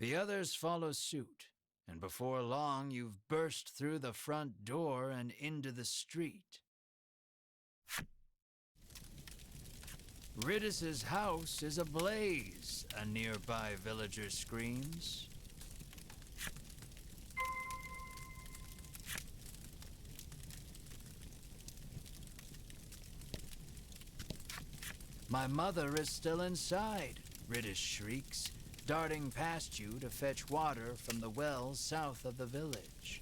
The others follow suit, and before long you've burst through the front door and into the street. Ridis's house is ablaze, a nearby villager screams. My mother is still inside, Ridis shrieks, darting past you to fetch water from the well south of the village.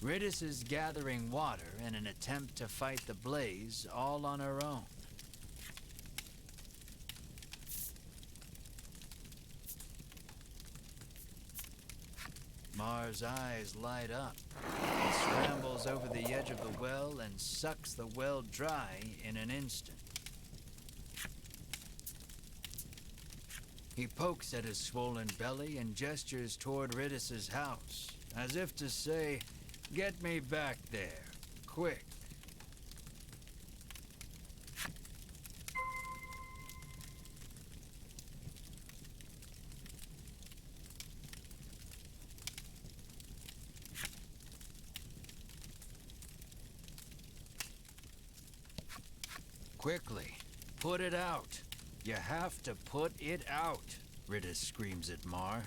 Ridis is gathering water in an attempt to fight the blaze all on her own. Mar's eyes light up. He scrambles over the edge of the well and sucks the well dry in an instant. He pokes at his swollen belly and gestures toward Ridis's house, as if to say, "Get me back there, quick." Quickly, put it out. You have to put it out, Ridis screams at Mar.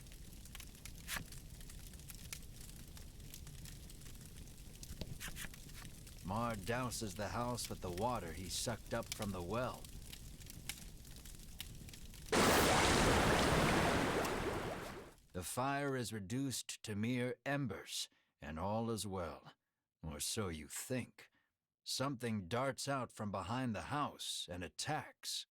Mar douses the house with the water he sucked up from the well. The fire is reduced to mere embers, and all is well. Or so you think. Something darts out from behind the house and attacks.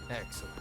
Excellent.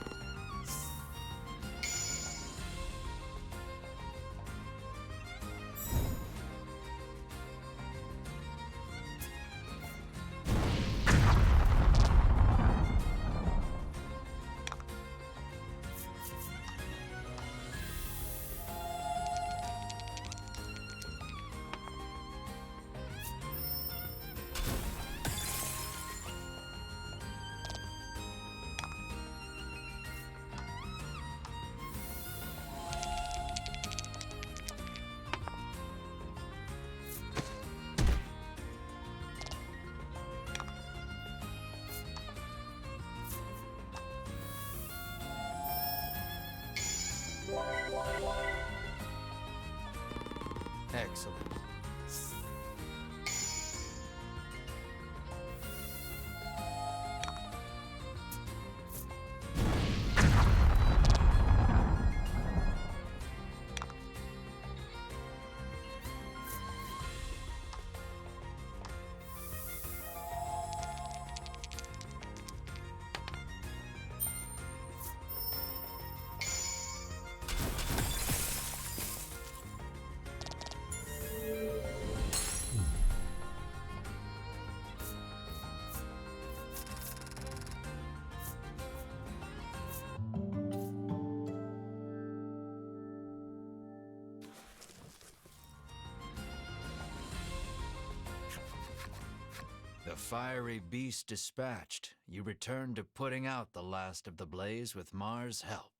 The fiery beast dispatched, you return to putting out the last of the blaze with Mars' help.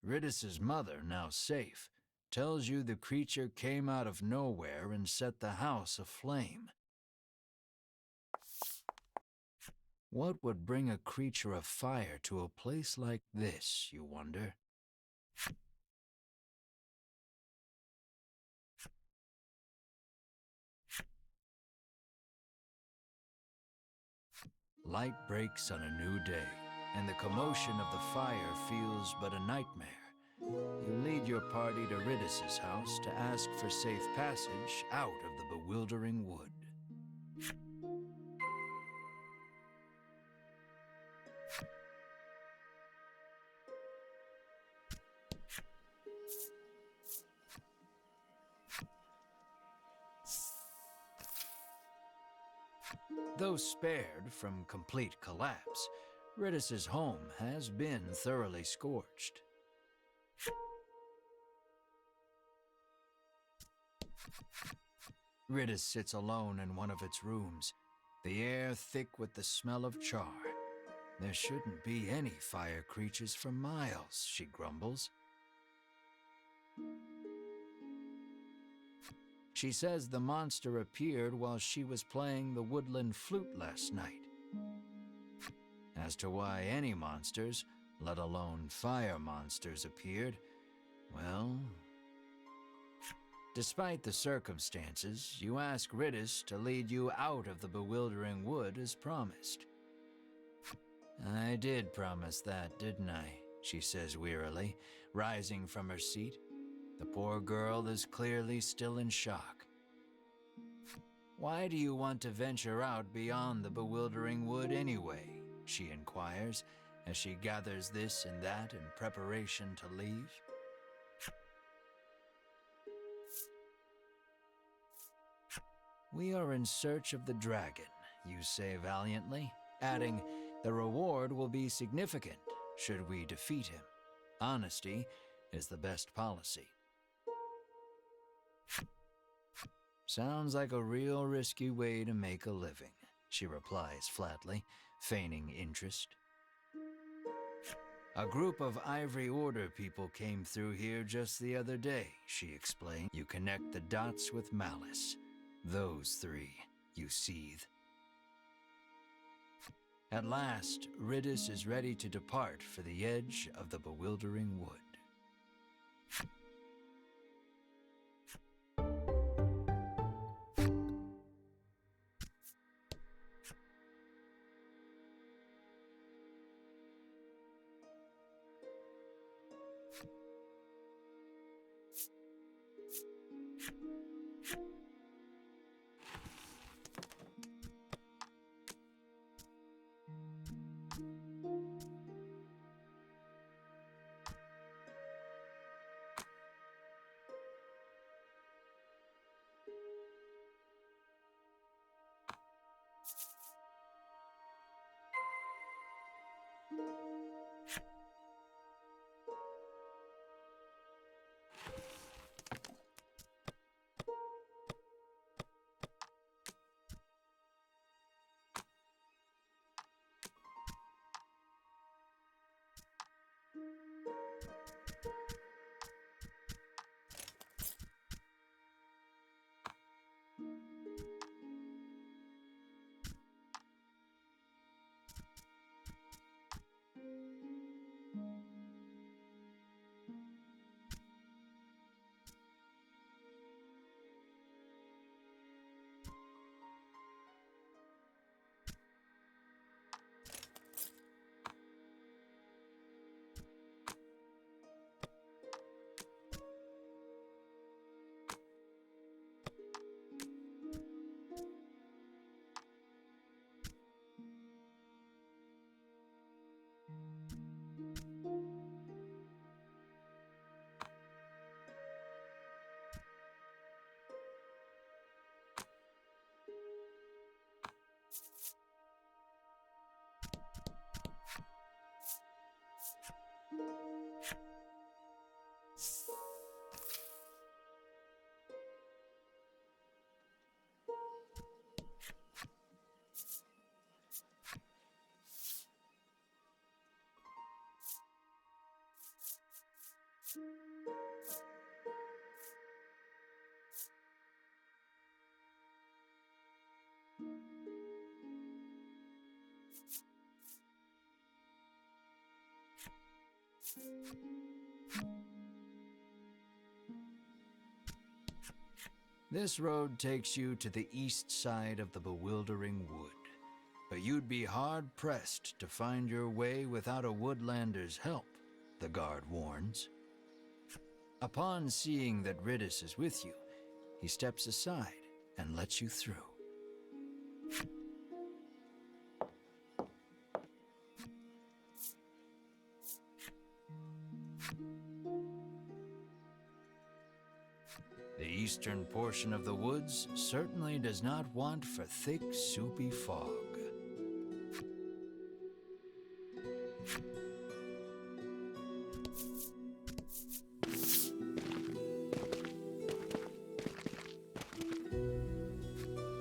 Ridis's mother, now safe, tells you the creature came out of nowhere and set the house aflame. What would bring a creature of fire to a place like this, you wonder? Light breaks on a new day, and the commotion of the fire feels but a nightmare. You lead your party to Ridis's house to ask for safe passage out of the bewildering wood. Though spared from complete collapse, Ridis's home has been thoroughly scorched. Ridis sits alone in one of its rooms, the air thick with the smell of char. There shouldn't be any fire creatures for miles, she grumbles. She says the monster appeared while she was playing the woodland flute last night. As to why any monsters, let alone fire monsters, appeared, well... Despite the circumstances, you ask Ridis to lead you out of the bewildering wood as promised. I did promise that, didn't I? She says wearily, rising from her seat. The poor girl is clearly still in shock. Why do you want to venture out beyond the bewildering wood anyway? She inquires, as she gathers this and that in preparation to leave. We are in search of the dragon, you say valiantly, adding, the reward will be significant should we defeat him. Honesty is the best policy. Sounds like a real risky way to make a living, she replies flatly, feigning interest. A group of Ivory Order people came through here just the other day, she explained. You connect the dots with malice. Those three, you seethe. At last, Ridis is ready to depart for the edge of the bewildering wood. This road takes you to the east side of the bewildering wood, but you'd be hard-pressed to find your way without a woodlander's help, the guard warns. Upon seeing that Ridis is with you, he steps aside and lets you through. The eastern portion of the woods certainly does not want for thick, soupy fog.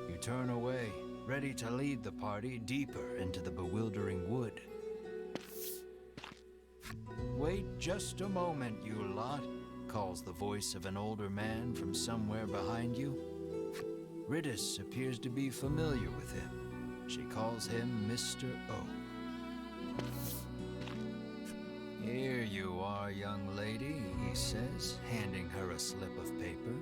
You turn away, ready to lead the party deeper into the bewildering wood. Wait just a moment, you lot, calls the voice of an older man from somewhere behind you. Ridis appears to be familiar with him. She calls him Mr. O. Here you are, young lady, he says, handing her a slip of paper.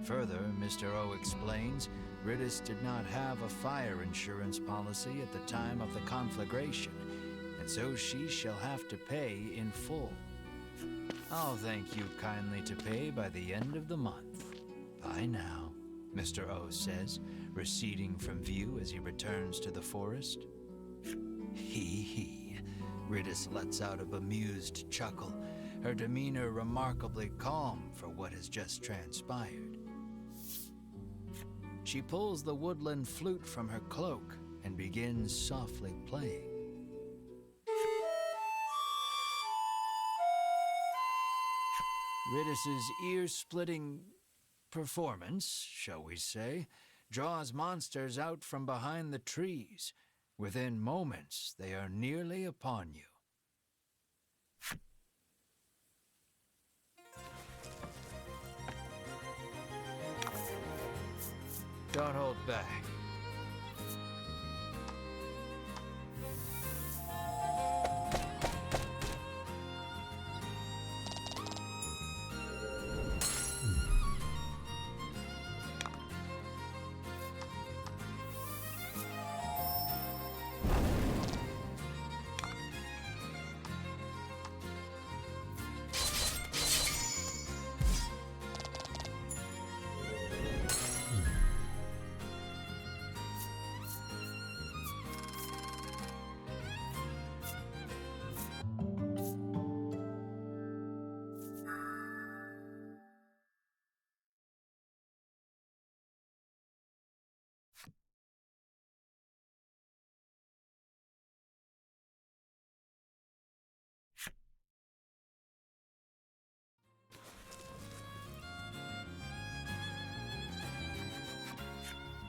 Further, Mr. O explains, Ridis did not have a fire insurance policy at the time of the conflagration, and so she shall have to pay in full. I'll thank you kindly to pay by the end of the month. Bye now, Mr. O says, receding from view as he returns to the forest. Hee. Ridis lets out a bemused chuckle, her demeanor remarkably calm for what has just transpired. She pulls the woodland flute from her cloak and begins softly playing. Ridis's ear-splitting performance, shall we say, draws monsters out from behind the trees. Within moments, they are nearly upon you. Don't hold back.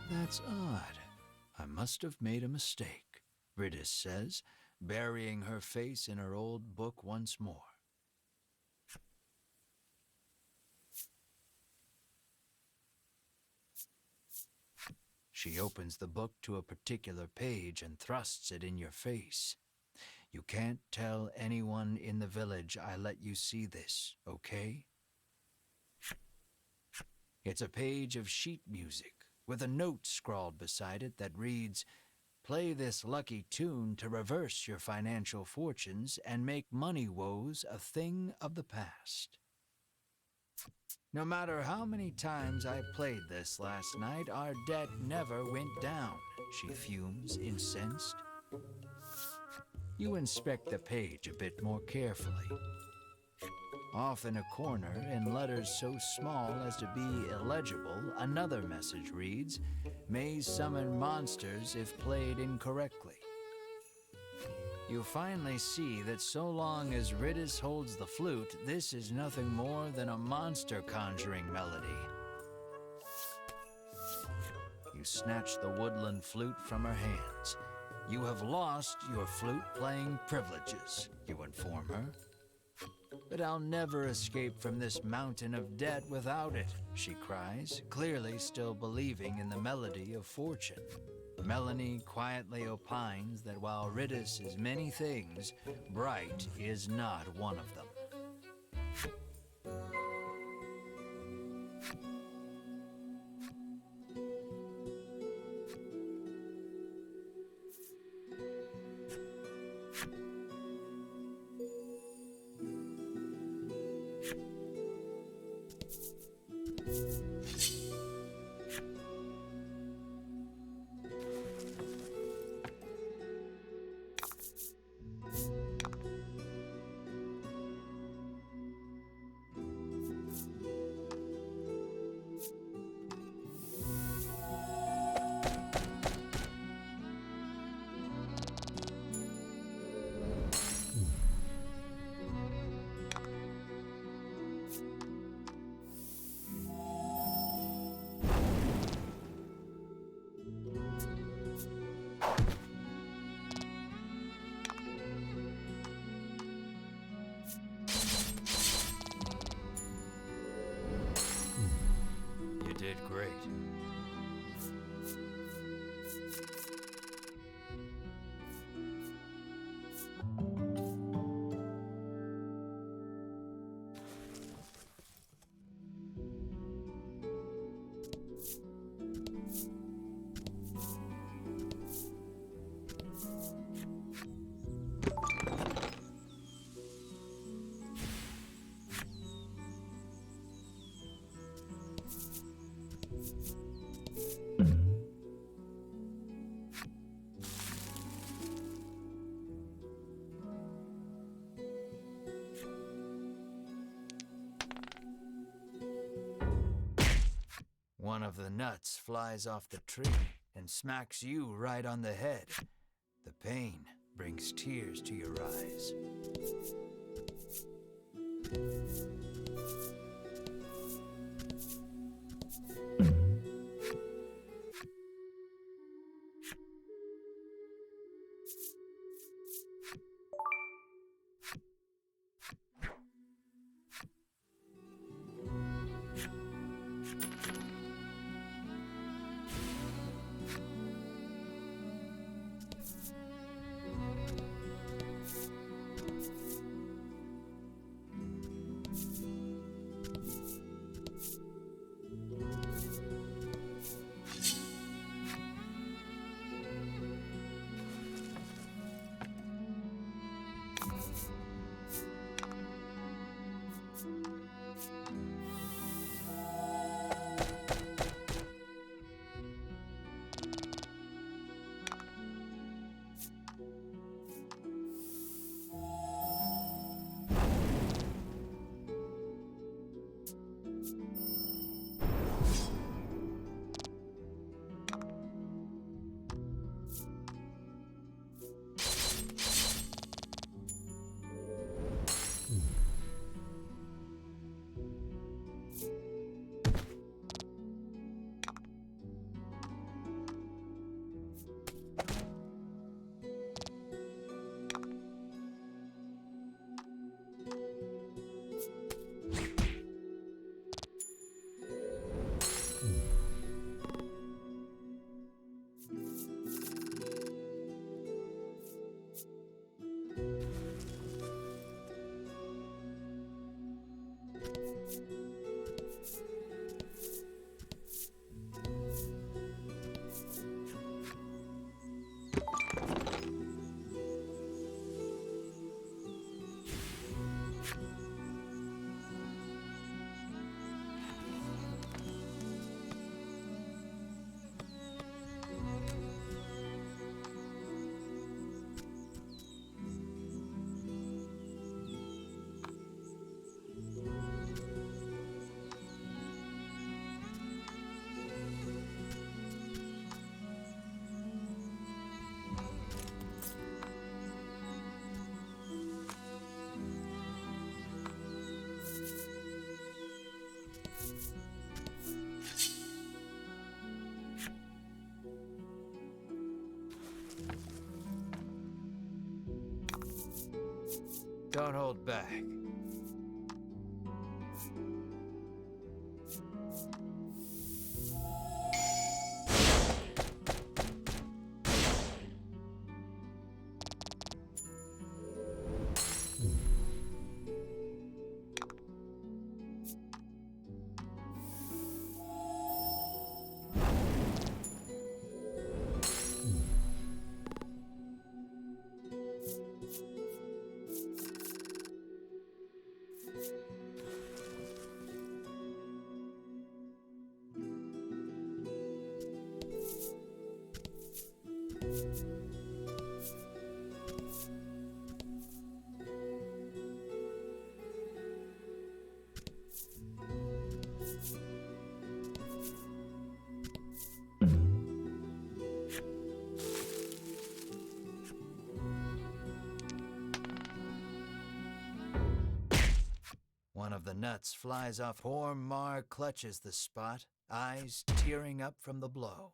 That's odd. I must have made a mistake, Ridis says, burying her face in her old book once more. She opens the book to a particular page and thrusts it in your face. You can't tell anyone in the village I let you see this, okay? It's a page of sheet music, with a note scrawled beside it that reads, "Play this lucky tune to reverse your financial fortunes and make money woes a thing of the past." No matter how many times I played this last night, our debt never went down, she fumes, incensed. You inspect the page a bit more carefully. Off in a corner, in letters so small as to be illegible, another message reads, "May summon monsters if played incorrectly." You finally see that so long as Ridis holds the flute, this is nothing more than a monster conjuring melody. You snatch the woodland flute from her hands. "You have lost your flute-playing privileges," you inform her. But I'll never escape from this mountain of debt without it, she cries, clearly still believing in the melody of fortune. Melanie quietly opines that while Riddis is many things, Bright is not one of them. You did great. One of the nuts flies off the tree and smacks you right on the head. The pain brings tears to your eyes. Don't hold back. the nuts flies off. Poor Mar clutches the spot, eyes tearing up from the blow.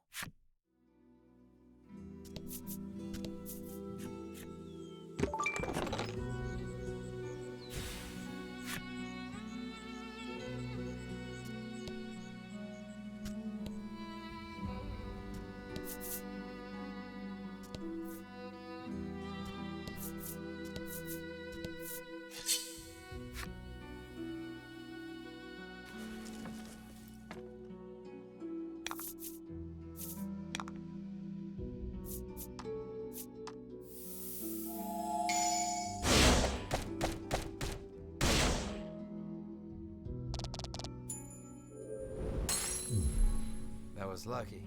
That was lucky.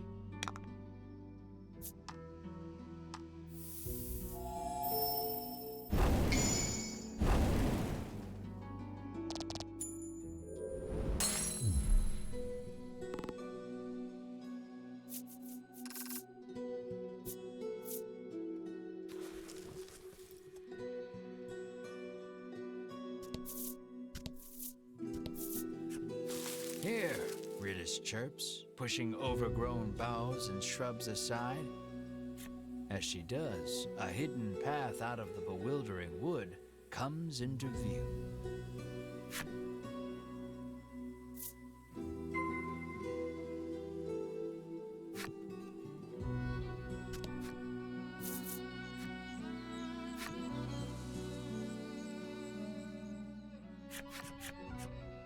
Here, Ritis chirps, pushing overgrown boughs and shrubs aside. As she does, a hidden path out of the bewildering wood comes into view.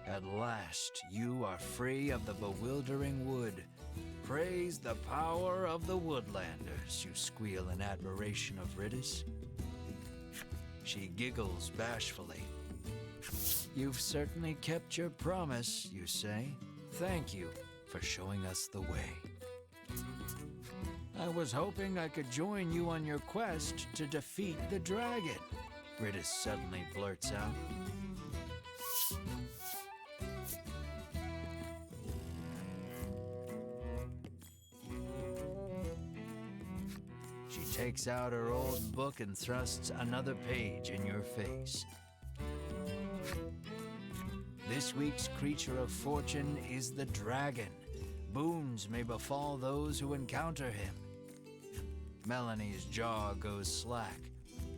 At last, you are free of the bewildering wood. Praise the power of the woodlanders, you squeal in admiration of Ritis. She giggles bashfully. You've certainly kept your promise, you say. Thank you for showing us the way. I was hoping I could join you on your quest to defeat the dragon, Ritis suddenly blurts out. She takes out her old book and thrusts another page in your face. This week's creature of fortune is the dragon. Boons may befall those who encounter him. Melanie's jaw goes slack.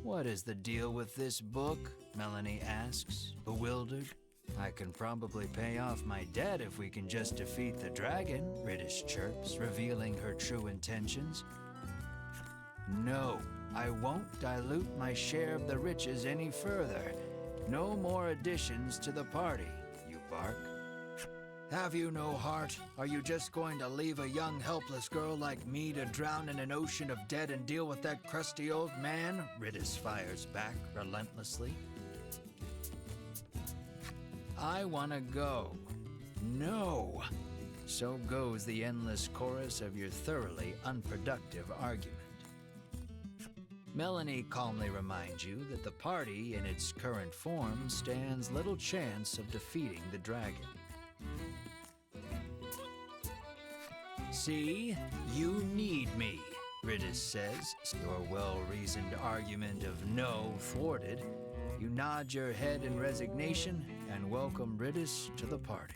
What is the deal with this book? Melanie asks, bewildered. I can probably pay off my debt if we can just defeat the dragon, Ritis chirps, revealing her true intentions. No, I won't dilute my share of the riches any further. No more additions to the party, you bark. Have you no heart? Are you just going to leave a young helpless girl like me to drown in an ocean of debt and deal with that crusty old man? Ritis fires back relentlessly. I want to go. No. So goes the endless chorus of your thoroughly unproductive argument. Melanie calmly reminds you that the party in its current form stands little chance of defeating the dragon. See, you need me, Ritis says, your well-reasoned argument of no thwarted. You nod your head in resignation and welcome Ritis to the party.